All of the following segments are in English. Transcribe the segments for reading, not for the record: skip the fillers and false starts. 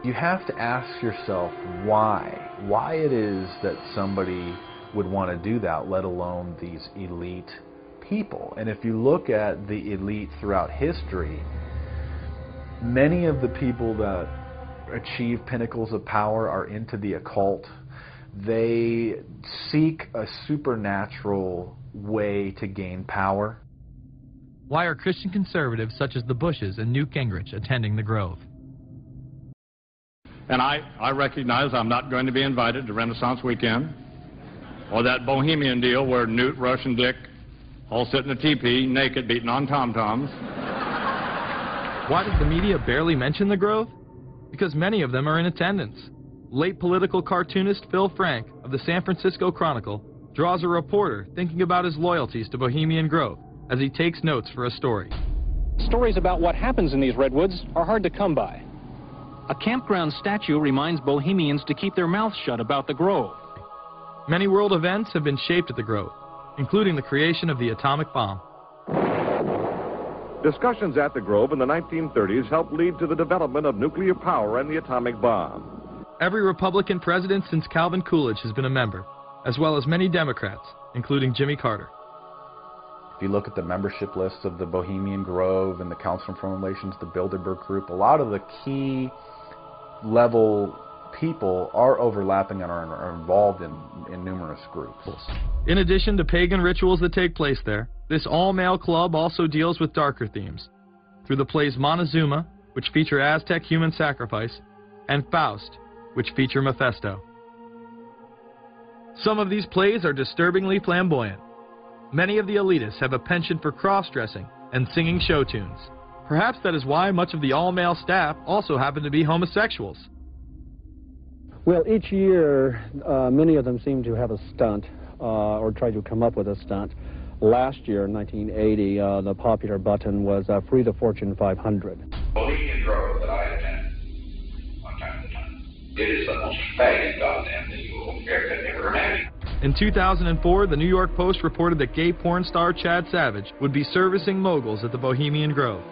You have to ask yourself why it is that somebody would want to do that, let alone these elite people. And if you look at the elite throughout history, many of the people that achieve pinnacles of power are into the occult. They seek a supernatural way to gain power. Why are Christian conservatives such as the Bushes and Newt Gingrich attending the Grove? And I recognize I'm not going to be invited to Renaissance Weekend or that bohemian deal where Newt, Rush, and Dick all sit in a teepee, naked, beating on tom-toms. Why does the media barely mention the Grove? Because many of them are in attendance. Late political cartoonist Phil Frank of the San Francisco Chronicle draws a reporter thinking about his loyalties to Bohemian Grove as he takes notes for a story. Stories about what happens in these redwoods are hard to come by. A campground statue reminds Bohemians to keep their mouths shut about the Grove. Many world events have been shaped at the Grove, including the creation of the atomic bomb. Discussions at the Grove in the 1930s helped lead to the development of nuclear power and the atomic bomb. Every Republican president since Calvin Coolidge has been a member, as well as many Democrats, including Jimmy Carter. If you look at the membership lists of the Bohemian Grove and the Council on Foreign Relations, the Bilderberg Group, a lot of the key level people are overlapping and are involved in numerous groups. In addition to pagan rituals that take place there, this all-male club also deals with darker themes through the plays Montezuma, which feature Aztec human sacrifice, and Faust, which feature Mephisto. Some of these plays are disturbingly flamboyant. Many of the elitists have a penchant for cross-dressing and singing show tunes. Perhaps that is why much of the all-male staff also happen to be homosexuals. Well, each year, many of them seem to have a stunt or try to come up with a stunt. Last year, in 1980, the popular button was Free the Fortune 500. Bohemian Grove that I attend one time to time. It is the most faggot goddamn thing you will ever imagine. In 2004, the New York Post reported that gay porn star Chad Savage would be servicing moguls at the Bohemian Grove.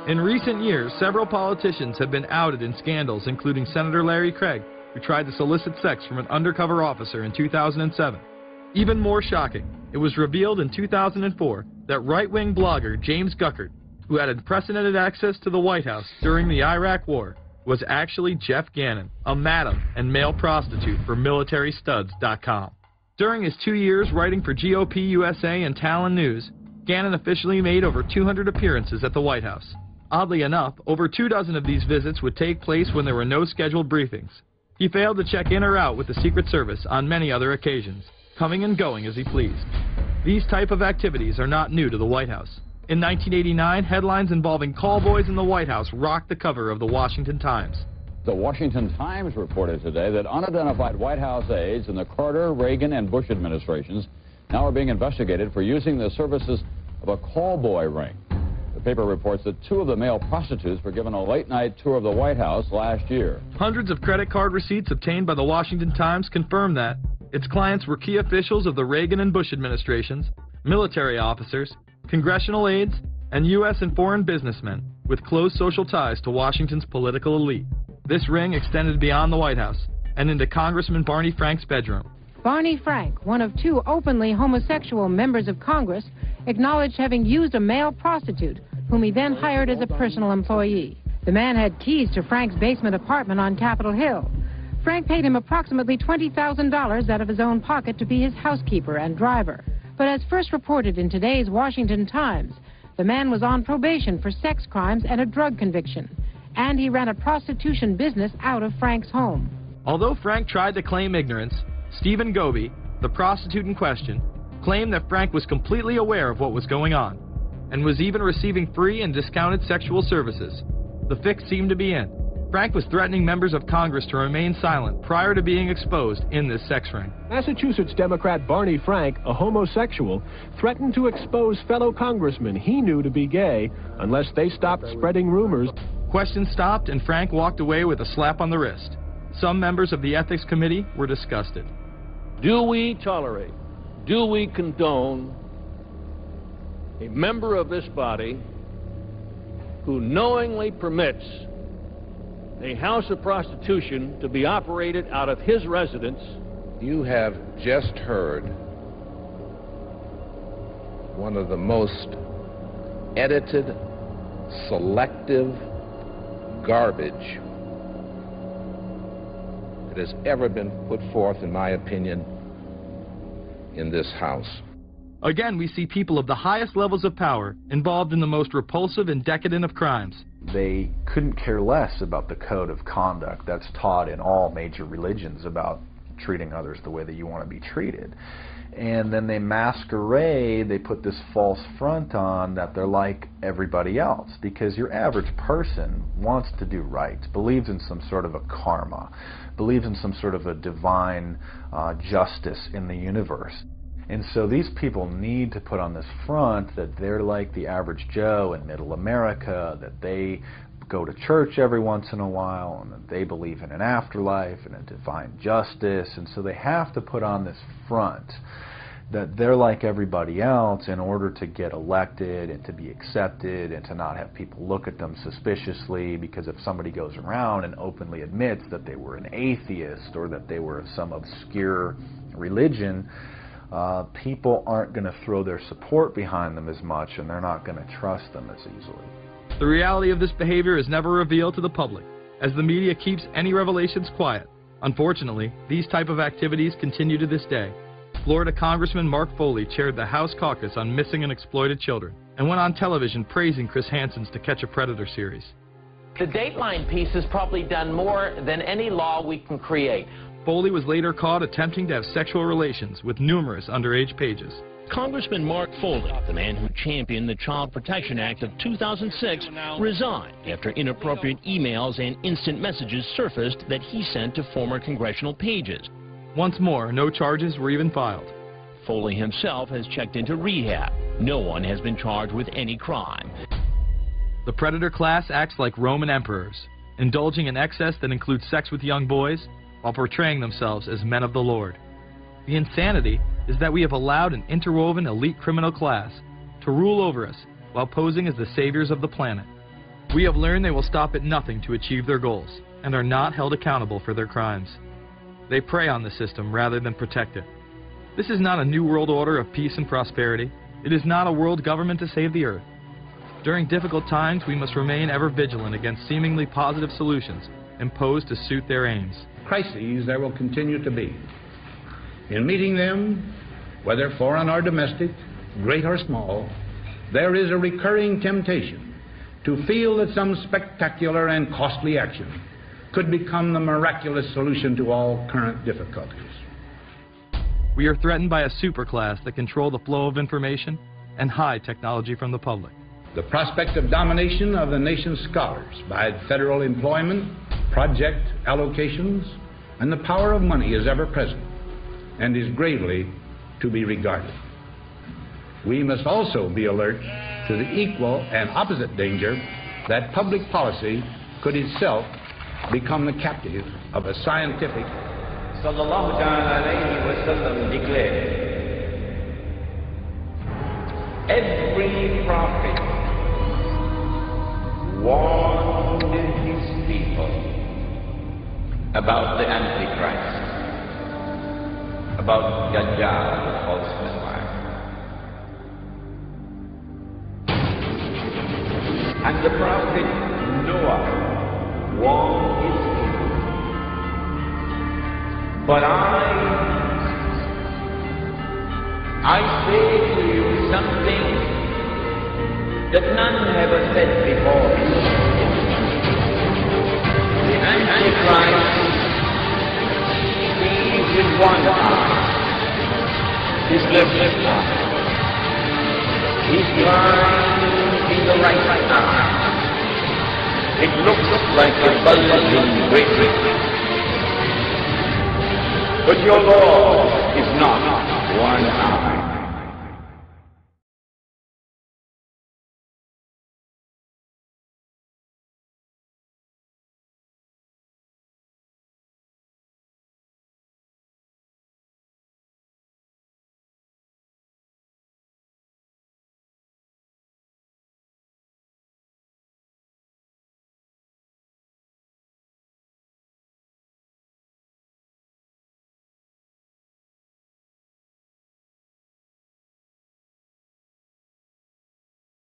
In recent years, several politicians have been outed in scandals, including Senator Larry Craig, who tried to solicit sex from an undercover officer in 2007. Even more shocking, it was revealed in 2004 that right-wing blogger James Guckert, who had unprecedented access to the White House during the Iraq War, was actually Jeff Gannon, a madam and male prostitute for MilitaryStuds.com. During his 2 years writing for GOP USA and Talon News, Gannon officially made over 200 appearances at the White House. Oddly enough, over 24 of these visits would take place when there were no scheduled briefings. He failed to check in or out with the Secret Service on many other occasions, coming and going as he pleased. These type of activities are not new to the White House. In 1989, headlines involving callboys in the White House rocked the cover of the Washington Times. The Washington Times reported today that unidentified White House aides in the Carter, Reagan, and Bush administrations now are being investigated for using the services of a callboy ring. The paper reports that 2 of the male prostitutes were given a late-night tour of the White House last year. Hundreds of credit card receipts obtained by the Washington Times confirm that its clients were key officials of the Reagan and Bush administrations, military officers, congressional aides, and U.S. and foreign businessmen with close social ties to Washington's political elite. This ring extended beyond the White House and into Congressman Barney Frank's bedroom. Barney Frank, one of 2 openly homosexual members of Congress, acknowledged having used a male prostitute, whom he then hired as a personal employee. The man had keys to Frank's basement apartment on Capitol Hill. Frank paid him approximately $20,000 out of his own pocket to be his housekeeper and driver. But as first reported in today's Washington Times, the man was on probation for sex crimes and a drug conviction, and he ran a prostitution business out of Frank's home. Although Frank tried to claim ignorance, Stephen Goby, the prostitute in question, claimed that Frank was completely aware of what was going on and was even receiving free and discounted sexual services. The fix seemed to be in. Frank was threatening members of Congress to remain silent prior to being exposed in this sex ring. Massachusetts Democrat Barney Frank, a homosexual, threatened to expose fellow congressmen he knew to be gay unless they stopped spreading rumors. Questions stopped and Frank walked away with a slap on the wrist. Some members of the Ethics Committee were disgusted. Do we tolerate, do we condone a member of this body who knowingly permits a house of prostitution to be operated out of his residence. You have just heard one of the most edited, selective garbage that has ever been put forth, in my opinion, in this House. Again, we see people of the highest levels of power involved in the most repulsive and decadent of crimes. They couldn't care less about the code of conduct that's taught in all major religions about treating others the way that you want to be treated. And then they masquerade, they put this false front on that they're like everybody else, because your average person wants to do right, believes in some sort of a karma, believes in some sort of a divine justice in the universe. And so these people need to put on this front that they're like the average Joe in middle America, that they go to church every once in a while, and that they believe in an afterlife and a divine justice. And so they have to put on this front that they're like everybody else in order to get elected and to be accepted and to not have people look at them suspiciously, because if somebody goes around and openly admits that they were an atheist or that they were of some obscure religion, people aren't going to throw their support behind them as much, and they're not going to trust them as easily. The reality of this behavior is never revealed to the public, as the media keeps any revelations quiet. Unfortunately, these type of activities continue to this day. Florida Congressman Mark Foley chaired the House caucus on missing and exploited children, and went on television praising Chris Hansen's To Catch a Predator series. The Dateline piece has probably done more than any law we can create. Foley was later caught attempting to have sexual relations with numerous underage pages. Congressman Mark Foley, the man who championed the Child Protection Act of 2006, resigned after inappropriate emails and instant messages surfaced that he sent to former congressional pages. Once more, no charges were even filed. Foley himself has checked into rehab. No one has been charged with any crime. The predator class acts like Roman emperors, indulging in excess that includes sex with young boys, while portraying themselves as men of the Lord. The insanity is that we have allowed an interwoven elite criminal class to rule over us while posing as the saviors of the planet. We have learned they will stop at nothing to achieve their goals and are not held accountable for their crimes. They prey on the system rather than protect it. This is not a new world order of peace and prosperity. It is not a world government to save the earth. During difficult times, we must remain ever vigilant against seemingly positive solutions imposed to suit their aims. Crises there will continue to be. In meeting them, whether foreign or domestic, great or small, there is a recurring temptation to feel that some spectacular and costly action could become the miraculous solution to all current difficulties. We are threatened by a superclass that control the flow of information and hide technology from the public. The prospect of domination of the nation's scholars by federal employment, project allocations, and the power of money is ever present and is gravely to be regarded. We must also be alert to the equal and opposite danger that public policy could itself become the captive of a scientific. Sallallahu alayhi wa sallam declared, every prophet warned his people about the Antichrist, about Dajjal, the false Messiah. And the prophet Noah warned his people. But I say to you something that none ever said before. The Antichrist sees with one eye, his left eye. He's blind in the right eye. It looks like a bulging great. But your Lord is not one eye.